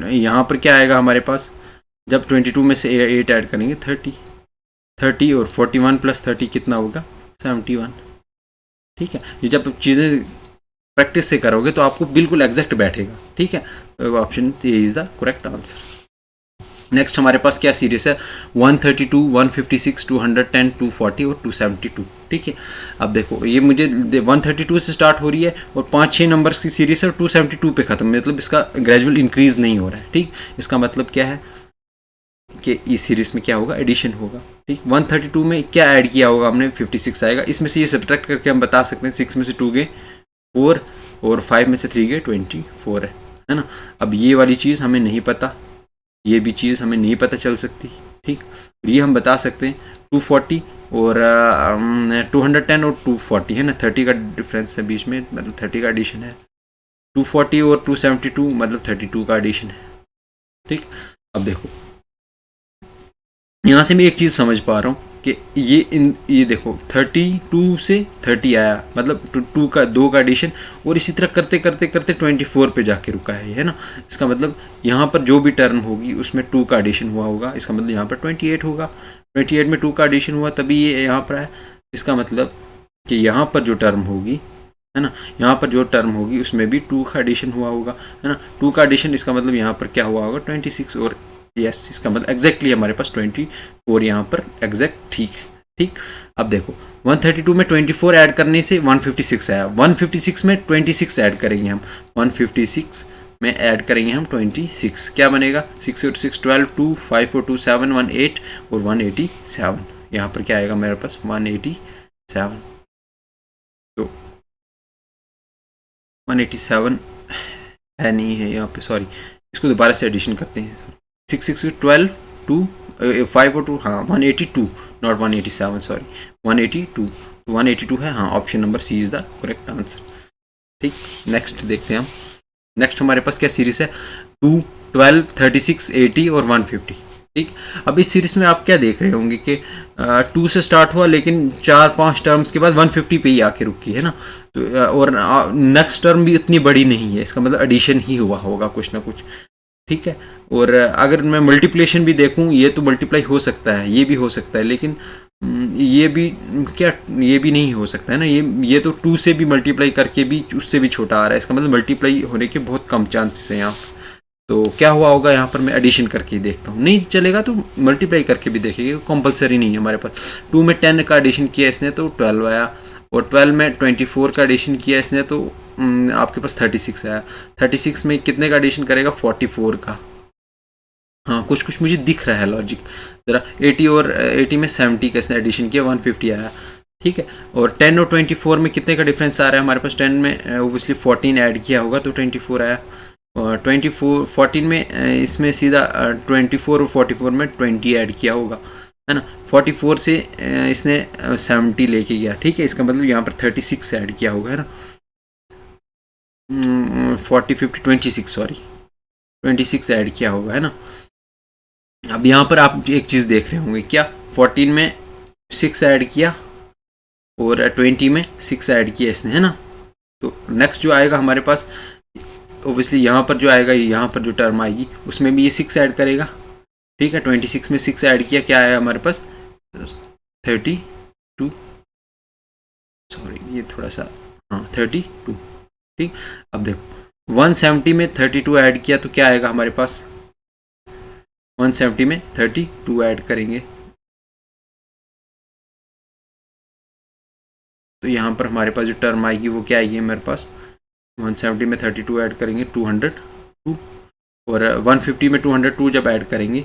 यहाँ पर क्या आएगा हमारे पास, जब 22 में से 8 ऐड करेंगे 30 और 41 प्लस 30 कितना होगा 71, ठीक है। ये जब चीज़ें प्रैक्टिस से करोगे तो आपको बिल्कुल एग्जैक्ट बैठेगा, ठीक है। Option A is the correct answer. Next हमारे पास क्या सीरीज है 132 156 210 240 और 272, ठीक है। अब देखो ये मुझे 132 से स्टार्ट हो रही है और 5-6 नंबर्स की सीरीज है और 272 पे खत्म, मतलब इसका ग्रेजुअल इंक्रीज नहीं हो रहा है, ठीक। इसका मतलब क्या है कि इस सीरीज में क्या होगा एडिशन होगा, ठीक। 132 में क्या ऐड किया होगा हमने 56 आएगा, इसमें से ये सब्ट्रैक्ट करके हम बता सकते हैं 6 में से 2 गए 4 और 5 में से 3 गए 24 है ना। अब ये वाली चीज़ हमें नहीं पता, ये भी चीज़ हमें नहीं पता चल सकती, ठीक। ये हम बता सकते हैं 240 और 210 और 240 है ना, 30 का डिफरेंस है बीच में, मतलब 30 का एडिशन है। 240 और 272 मतलब 32 का एडिशन है, ठीक। अब देखो यहाँ से मैं एक चीज़ समझ पा रहा हूँ कि ये देखो 32 से 30 आया, मतलब 2 का एडिशन, और इसी तरह करते करते करते 24 पे जाके रुका है ना। इसका मतलब यहाँ पर जो भी टर्म होगी उसमें 2 का एडिशन हुआ होगा, इसका मतलब यहाँ पर 28 होगा। 28 में 2 का एडिशन हुआ तभी ये यहाँ पर आया। इसका मतलब कि यहाँ पर जो टर्म होगी है ना। यहाँ पर जो टर्म होगी उसमें भी 2 का एडिशन हुआ होगा, है ना। 2 का एडिशन, इसका मतलब यहाँ पर क्या हुआ होगा 26, और यस इसका मतलब एग्जैक्टली हमारे पास 24 यहाँ पर एग्जैक्ट ठीक है। ठीक, अब देखो 132 में 24 ऐड करने से 156 आया, 156 में 26 ऐड करेंगे हम, 156 में ऐड करेंगे हम 26, क्या बनेगा 6 और 6 12, 2 5 और 2 7 1 8 और 187, यहाँ पर क्या आएगा मेरे पास 187। तो 187 है नहीं है यहाँ पे, सॉरी, इसको दोबारा से एडिशन करते हैं। 6 6 12 2 5 और 2, हाँ 182, नॉट 187, सॉरी 182, 182 है, हाँ option number C is the correct answer. ठीक, नेक्स्ट देखते हैं हम। नेक्स्ट हमारे पास क्या सीरीज है 2 12 36 80 और 150। ठीक, अब इस सीरीज में आप क्या देख रहे होंगे कि 2 से स्टार्ट हुआ लेकिन 4-5 टर्म्स के बाद 150 पे ही आके रुकी है ना। तो और नेक्स्ट टर्म भी इतनी बड़ी नहीं है, इसका मतलब एडिशन ही हुआ होगा कुछ ना कुछ। ठीक है, और अगर मैं मल्टीप्लिकेशन भी देखूं, ये तो मल्टीप्लाई हो सकता है, ये भी हो सकता है, लेकिन ये भी क्या, ये भी नहीं हो सकता है ना। ये तो 2 से भी मल्टीप्लाई करके भी उससे भी छोटा आ रहा है, इसका मतलब मल्टीप्लाई होने के बहुत कम चांसेस हैं यहाँ पर। तो क्या हुआ होगा यहाँ पर, मैं एडिशन करके ही देखता हूँ, नहीं चलेगा तो मल्टीप्लाई करके भी देखेंगे, कंपलसरी नहीं है हमारे पास। 2 में 10 का एडिशन किया इसने तो 12 आया, और 12 में 24 का एडिशन किया इसने तो आपके पास 36 आया। 36 में कितने का एडिशन करेगा 44 का, हाँ कुछ कुछ मुझे दिख रहा है लॉजिक ज़रा। 80 और 80 में 70 का इसने एडिशन किया, 150 आया। ठीक है, और 10 और 24 में कितने का डिफरेंस आ रहा है हमारे पास, 10 में ओबियसली 14 ऐड किया होगा तो 24 आया, और 14 में इसमें सीधा 24 और 44 में 20 ऐड किया होगा, है ना। 44 से इसने 70 लेके गया, ठीक है, इसका मतलब यहाँ पर 36 ऐड किया होगा, है ना। 40 50 26, सॉरी 26 ऐड किया होगा, है ना। अब यहाँ पर आप एक चीज़ देख रहे होंगे, क्या 14 में 6 ऐड किया और 20 में 6 ऐड किया इसने, है ना। तो नेक्स्ट जो आएगा हमारे पास ओबियसली यहाँ पर जो आएगा, यहाँ पर जो टर्म आएगी उसमें भी ये 6 ऐड करेगा। ठीक है, 26 में 6 ऐड किया, क्या आया हमारे पास 32, सॉरी ये थोड़ा सा, हाँ 32। ठीक, अब देखो 170 में 32 ऐड किया तो क्या आएगा हमारे पास, 170 में 32 ऐड करेंगे तो यहाँ पर हमारे पास जो टर्म आएगी वो क्या आएगी मेरे पास, 170 में 32 ऐड करेंगे 202, और 150 में 202 जब ऐड करेंगे,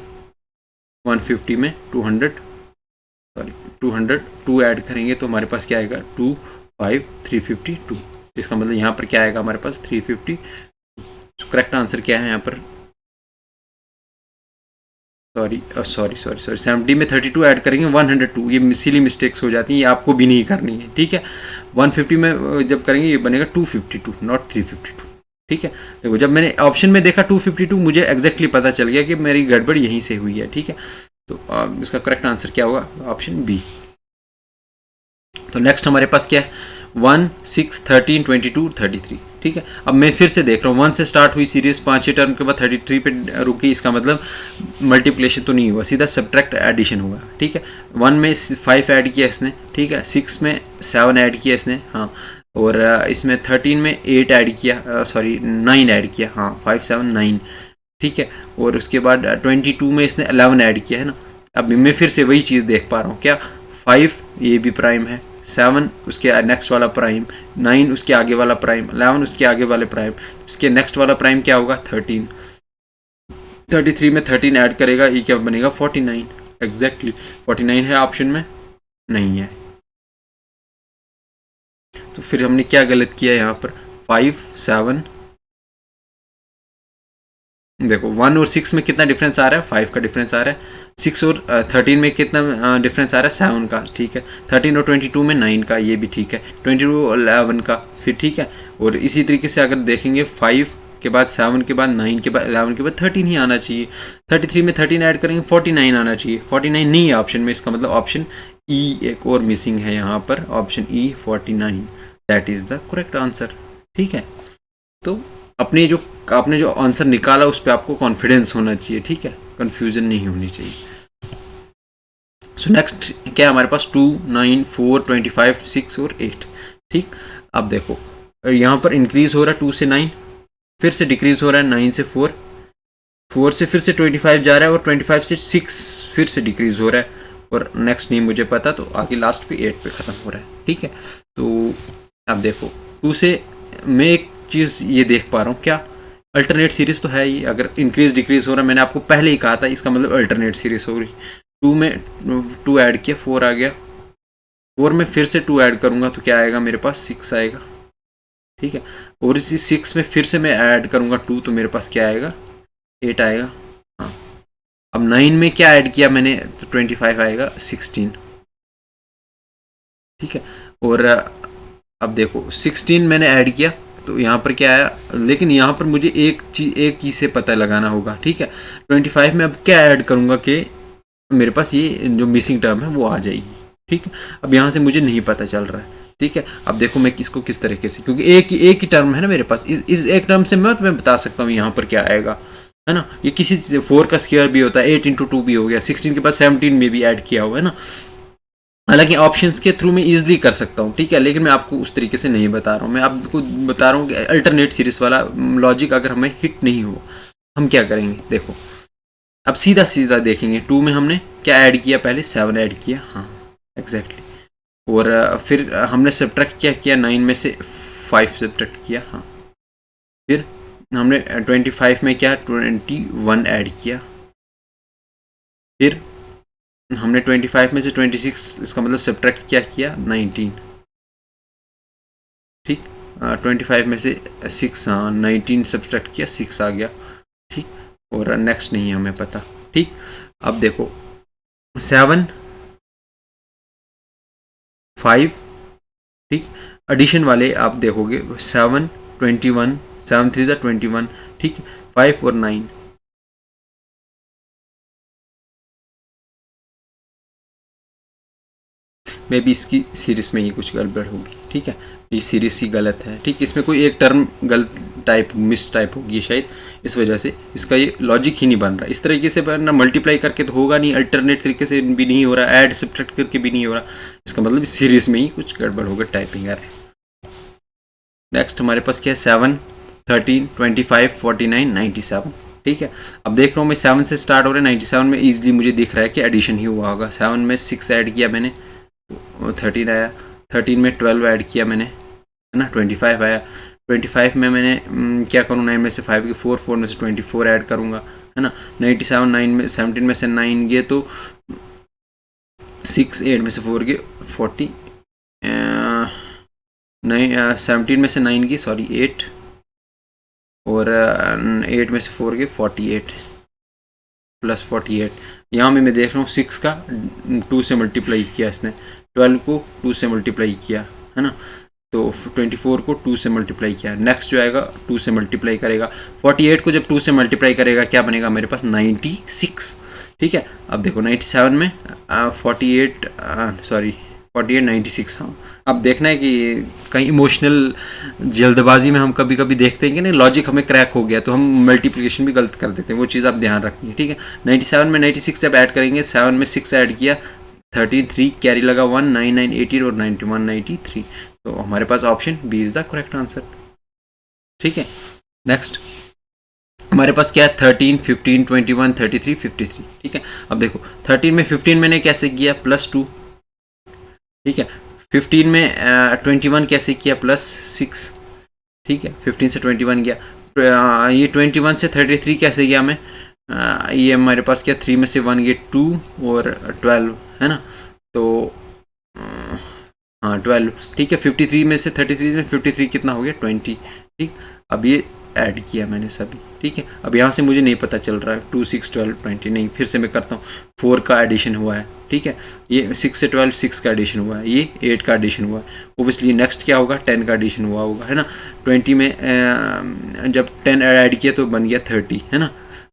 150 में 202 ऐड करेंगे तो हमारे पास क्या आएगा 352। इसका मतलब यहाँ पर क्या आएगा हमारे पास 350। करेक्ट आंसर क्या है यहाँ पर, सॉरी 70 में 32 ऐड करेंगे 102, ये सिली मिस्टेक्स हो जाती हैं, ये आपको भी नहीं करनी है। ठीक है, 150 में जब करेंगे ये बनेगा 252, नॉट 352। ठीक है, देखो जब मैंने ऑप्शन में देखा 252 मुझे एग्जैक्टली पता चल गया कि मेरी गड़बड़ यहीं से हुई है। ठीक है, तो इसका करेक्ट आंसर क्या होगा, ऑप्शन बी। तो नेक्स्ट हमारे पास क्या है 1 6 13 22 33। ठीक है, अब मैं फिर से देख रहा हूँ 1 से स्टार्ट हुई सीरीज, 5 टर्म के बाद 33 पे रुकी, इसका मतलब मल्टीप्लिकेशन तो नहीं हुआ, सीधा सब्ट्रैक्ट एडिशन हुआ। ठीक है, 1 में 5 ऐड किया इसने, ठीक है, 6 में 7 ऐड किया इसने, हाँ, और इसमें 13 में 8 ऐड किया, सॉरी 9 ऐड किया, हाँ 5 7 9। ठीक है, और उसके बाद 22 में इसने 11 ऐड किया, है ना। अब मैं फिर से वही चीज़ देख पा रहा हूँ, क्या 5 ये भी प्राइम है, 7 उसके नेक्स्ट वाला प्राइम, 9 उसके आगे वाला प्राइम, 11 उसके आगे वाले प्राइम, उसके नेक्स्ट वाला प्राइम क्या होगा 13। 33 में 13 ऐड करेगा, ये क्या बनेगा 49, एग्जैक्टली 49 है ऑप्शन में, नहीं है। तो फिर हमने क्या गलत किया यहाँ पर, 5 7, देखो 1 और 6 में कितना डिफरेंस आ रहा है, 5 का डिफरेंस आ रहा है। 6 और 13 में कितना डिफरेंस आ रहा है, 7 का। ठीक है, 13 और 22 में 9 का, ये भी ठीक है। 22 और 11 का फिर ठीक है। और इसी तरीके से अगर देखेंगे 5 के बाद 7 के बाद 9 के बाद 11 के बाद 13 ही आना चाहिए। 33 में 13 ऐड करेंगे 49 आना चाहिए, 49 नहीं है ऑप्शन में, इसका मतलब ऑप्शन ई एक और मिसिंग है यहाँ पर, option E 49, that is the correct answer. ठीक है, तो आपने जो आंसर निकाला उस पर आपको कॉन्फिडेंस होना चाहिए। ठीक है, कंफ्यूजन नहीं होनी चाहिए। सो नेक्स्ट क्या है हमारे पास 2 9 4 25 6 और 8। ठीक, अब देखो यहाँ पर इंक्रीज हो रहा है 2 से 9, फिर से डिक्रीज हो रहा है 9 से 4, 4 से फिर से 25 जा रहा है और 25 से 6 फिर से डिक्रीज हो रहा है, और नेक्स्ट नहीं मुझे पता, तो आगे लास्ट पे 8 पे ख़त्म हो रहा है। ठीक है, तो अब देखो 2 से मैं एक चीज़ ये देख पा रहा हूँ, क्या अल्टरनेट सीरीज तो है ही, अगर इंक्रीज डिक्रीज हो रहा है, मैंने आपको पहले ही कहा था, इसका मतलब अल्टरनेट सीरीज हो रही। 2 में 2 ऐड किया 4 आ गया, 4 में फिर से 2 ऐड करूँगा तो क्या आएगा मेरे पास 6 आएगा। ठीक है, और इसी 6 में फिर से मैं ऐड करूँगा 2 तो मेरे पास क्या आएगा 8 आएगा। हाँ, अब 9 में क्या ऐड किया मैंने तो 25 आएगा 16। ठीक है, और अब देखो 16 मैंने ऐड किया तो यहाँ पर क्या आया, लेकिन यहाँ पर मुझे एक चीज़ से पता लगाना होगा। ठीक है, 25 में अब क्या ऐड करूँगा कि मेरे पास ये जो मिसिंग टर्म है वो आ जाएगी। ठीक है, अब यहाँ से मुझे नहीं पता चल रहा है। ठीक है, अब देखो मैं किसको किस तरीके से, क्योंकि एक ही टर्म है ना मेरे पास, इस एक टर्म से मैं बता सकता हूँ यहाँ पर क्या आएगा, है ना। ये किसी 4 का स्क्वायर भी होता है, 8 × 2 भी हो गया, 16 के बाद 17 में भी ऐड किया हुआ है ना। हालांकि ऑप्शंस के थ्रू मैं इजीली कर सकता हूँ, ठीक है, लेकिन मैं आपको उस तरीके से नहीं बता रहा हूँ। मैं आपको बता रहा हूँ कि अल्टरनेट सीरीज वाला लॉजिक अगर हमें हिट नहीं हो हम क्या करेंगे। देखो अब सीधा सीधा देखेंगे, 2 में हमने क्या ऐड किया, पहले 7 ऐड किया, हाँ एग्जैक्टली, और फिर हमने सब्ट्रैक्ट क्या किया, 9 में से 5 सब्ट्रैक्ट किया, हाँ, फिर हमने 25 में क्या 21 ऐड किया, फिर हमने 25 में से 26, इसका मतलब सब्ट्रैक्ट क्या किया 19। ठीक, 25 में से 6, हाँ 19 सब्ट्रैक्ट किया 6 आ गया। ठीक, और नेक्स्ट नहीं है हमें पता। ठीक, अब देखो 7 5, ठीक, एडिशन वाले आप देखोगे 7 21, 7 3 21, ठीक, 5 और 9, मे भी इसकी सीरीज में ही कुछ गड़बड़ होगी। ठीक है, ये सीरीज ही गलत है। ठीक, इसमें कोई एक टर्म गलत टाइप मिस टाइप होगी शायद, इस वजह से इसका ये लॉजिक ही नहीं बन रहा। इस तरीके से बनना मल्टीप्लाई करके तो होगा नहीं, अल्टरनेट तरीके से भी नहीं हो रहा, ऐड सब्ट्रैक्ट करके भी नहीं हो रहा, इसका मतलब सीरीज में ही कुछ गड़बड़ होगा, टाइपिंग एरर। नेक्स्ट हमारे पास क्या है 7 13 25 49 97। ठीक है, अब देख रहा हूँ मैं 7 से स्टार्ट हो रहा है, 97 में ईजिली मुझे दिख रहा है कि एडिशन ही हुआ होगा। 7 में 6 ऐड किया मैंने तो 13 आया, 13 में 12 ऐड किया मैंने, है ना, 25 आया। 25 में मैंने क्या करूँ, 9 में से 5 के 4, 4 में से 24 ऐड करूँगा, है ना। 97 9 में 17 में से 9 गए तो 6, 8 में से 4 गए 40, 17 में से 9 की 8, और 8 में से 4 के 48 प्लस 48। यहाँ में मैं देख रहा हूँ 6 का 2 से मल्टीप्लाई किया इसने, 12 को 2 से मल्टीप्लाई किया, है ना, तो 24 को 2 से मल्टीप्लाई किया। नेक्स्ट जो आएगा 2 से मल्टीप्लाई करेगा, 48 को जब 2 से मल्टीप्लाई करेगा क्या बनेगा मेरे पास 96। ठीक है, अब देखो 97 में 48 96। हाँ, अब देखना है कि कहीं इमोशनल जल्दबाजी में हम कभी कभी देखते हैं कि नहीं लॉजिक हमें क्रैक हो गया तो हम मल्टीप्लिकेशन भी गलत कर देते हैं, वो चीज़ आप ध्यान रखनी है। ठीक है, 97 में 96 जब ऐड करेंगे, 7 में 6 ऐड किया 33, कैरी लगा 1, 9 9 80 और 91 93, तो हमारे पास option B is the correct answer. ठीक है, नेक्स्ट हमारे पास क्या है 13 15 21 33 53। ठीक है, अब देखो 13 में 15 मैंने कैसे किया +2। ठीक है, 15 में 21 कैसे किया +6। ठीक है, 15 से 21 गया, ये 21 से 33 कैसे गया मैं, ये हमारे पास क्या 3 में से 1 गया 2 और 12, है ना, तो हाँ 12। ठीक है, 53 में से 33 में 53 कितना हो गया 20। ठीक, अब ये ऐड किया मैंने सभी। ठीक है, अब यहाँ से मुझे नहीं पता चल रहा है 2 6 12 20, नहीं, फिर से मैं करता हूँ 4 का एडिशन हुआ है। ठीक है, ये 6 से 12 6 का एडिशन हुआ है, ये 8 का एडिशन हुआ है, ओबियसली नेक्स्ट क्या होगा 10 का एडिशन हुआ होगा, है ना। 20 में जब 10 ऐड किया तो बन गया 30, है ना,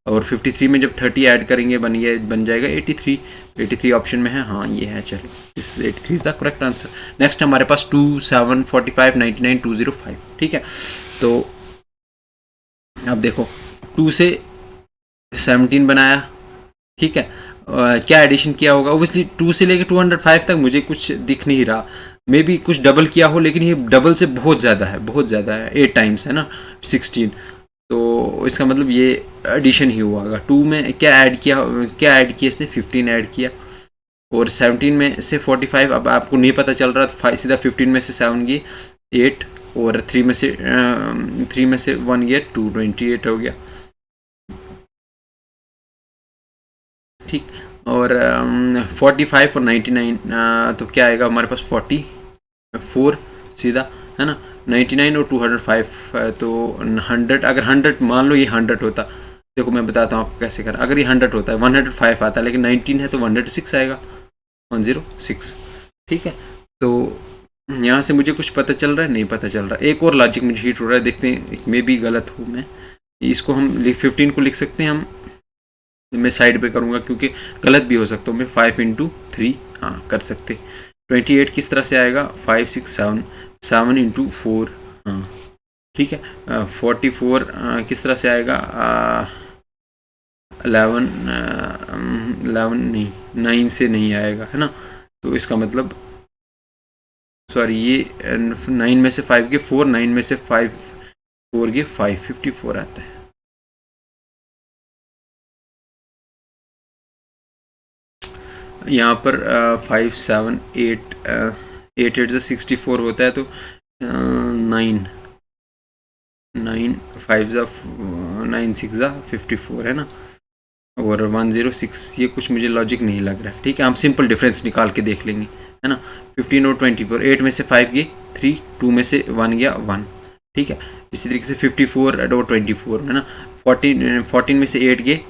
और 53 में जब 30 ऐड करेंगे बन जाएगा 83। 83 ऑप्शन में है, हाँ ये है, चलो इस 83 is the correct answer. Next हमारे पास 2 7 45 99 205। ठीक है, तो अब देखो 2 से 17 बनाया। ठीक है, क्या एडिशन किया होगा, ओबियसली 2 से लेकर 205 तक मुझे कुछ दिख नहीं रहा, मे बी कुछ डबल किया हो, लेकिन ये डबल से बहुत ज़्यादा है, बहुत ज़्यादा है, 8 टाइम्स है ना 16। तो इसका मतलब ये एडिशन ही हुआ होगा। 2 में क्या ऐड किया इसने, 15 ऐड किया, और 17 में से 45, अब आपको नहीं पता चल रहा तो सीधा 15 में से 7 गए 8, और 3 में से 1 गया 2, 28 हो गया, ठीक। और 45 और 99, तो क्या आएगा हमारे पास 44 सीधा, है ना। 99 और 205, तो 100, अगर 100 मान लो ये 100 होता, देखो मैं बताता हूँ आपको कैसे करना। अगर ये 100 होता है 105 आता है, लेकिन 19 है तो 106 आएगा, 106, ठीक है। तो यहाँ से मुझे कुछ पता चल रहा है, नहीं पता चल रहा। एक और लॉजिक मुझे हिट हो रहा है, देखते हैं मैं भी गलत हूँ। मैं इसको हम 15 को लिख सकते हैं हम, मैं साइड पे करूँगा क्योंकि गलत भी हो सकता हूँ मैं। 5 × 3, हाँ कर सकते। 28 किस तरह से आएगा, 5 6 7, 7 × 4, हाँ ठीक है। 44 किस तरह से आएगा, 11 नहीं, 9 से नहीं आएगा, है ना। तो इसका मतलब सॉरी, ये 9 में से 5 गए 4, 9 में से 5 4 गए 5, 54 आता है। यहाँ पर 5 7 8 8 8 से 64 होता है, तो 9 9 5 9 6 54 है ना, और 106। ये कुछ मुझे लॉजिक नहीं लग रहा है, ठीक है। हम सिंपल डिफरेंस निकाल के देख लेंगे, है ना। 15 और 24, 8 में से 5 गए 3, 2 में से 1 गया 1, ठीक है। इसी तरीके से 54 और 24, है ना। 14 में से 8 गए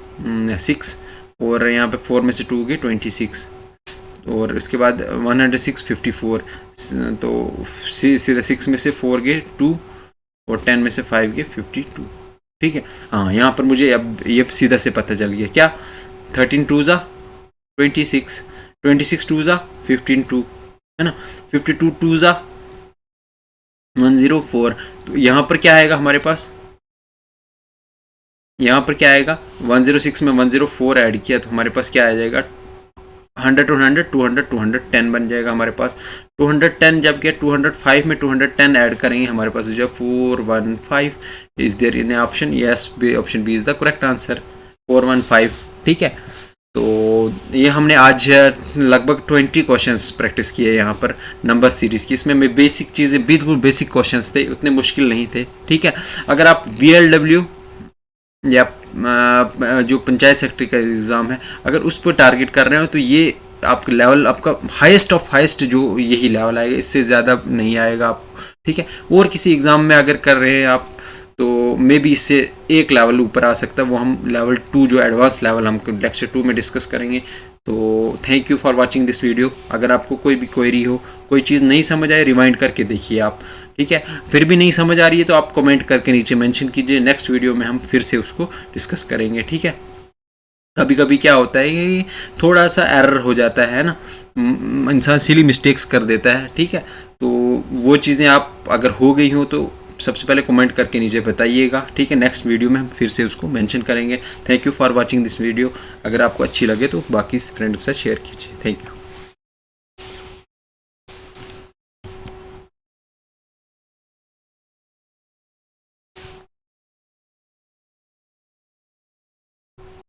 6, और यहाँ पे 4 में से 2 गए 26, और इसके बाद 106 54, तो सीधा 6 में से 4 गए 2, और 10 में से 5 गए 52, ठीक है। हाँ यहाँ पर मुझे अब ये सीधा से पता चल गया, क्या 13 2 26, 26 2 15 2, है ना। 52 2 104। तो यहाँ पर क्या आएगा हमारे पास, यहाँ पर क्या आएगा, 106 में 104 ऐड किया तो हमारे पास क्या आ जाएगा, 100 और 100 200 210 बन जाएगा हमारे पास। 210 जब क्या 205 में 210 ऐड करेंगे, हमारे पास जो 415 is there in option, yes option B is the correct answer, 415, ठीक है। तो ये हमने आज लगभग 20 क्वेश्चंस प्रैक्टिस किए यहाँ पर नंबर सीरीज़ की। इसमें मैं बेसिक चीज़ें, बिल्कुल बेसिक क्वेश्चंस थे, उतने मुश्किल नहीं थे, ठीक है। अगर आप VLW या जो पंचायत सेक्रेटरी का एग्ज़ाम है, अगर उस पर टारगेट कर रहे हो तो ये आपका लेवल, आपका हाईएस्ट ऑफ हाईएस्ट जो यही लेवल आएगा, इससे ज़्यादा नहीं आएगा आप, ठीक है। और किसी एग्ज़ाम में अगर कर रहे हैं आप तो मे बी इससे एक लेवल ऊपर आ सकता है, वो हम लेवल 2 जो एडवांस लेवल हम लेक्चर 2 में डिस्कस करेंगे। तो thank you for watching this video. अगर आपको कोई भी क्वेरी हो, कोई चीज़ नहीं समझ आए, रिवाइंड करके देखिए आप, ठीक है। फिर भी नहीं समझ आ रही है तो आप कमेंट करके नीचे मेंशन कीजिए, नेक्स्ट वीडियो में हम फिर से उसको डिस्कस करेंगे, ठीक है। कभी कभी क्या होता है कि थोड़ा सा एरर हो जाता है ना, इंसान सिली मिस्टेक्स कर देता है, ठीक है। तो वो चीज़ें आप अगर हो गई हो तो सबसे पहले कमेंट करके नीचे बताइएगा, ठीक है। नेक्स्ट वीडियो में हम फिर से उसको मेंशन करेंगे। Thank you for watching this video. अगर आपको अच्छी लगे तो बाकी फ्रेंड के साथ शेयर कीजिए। Thank you.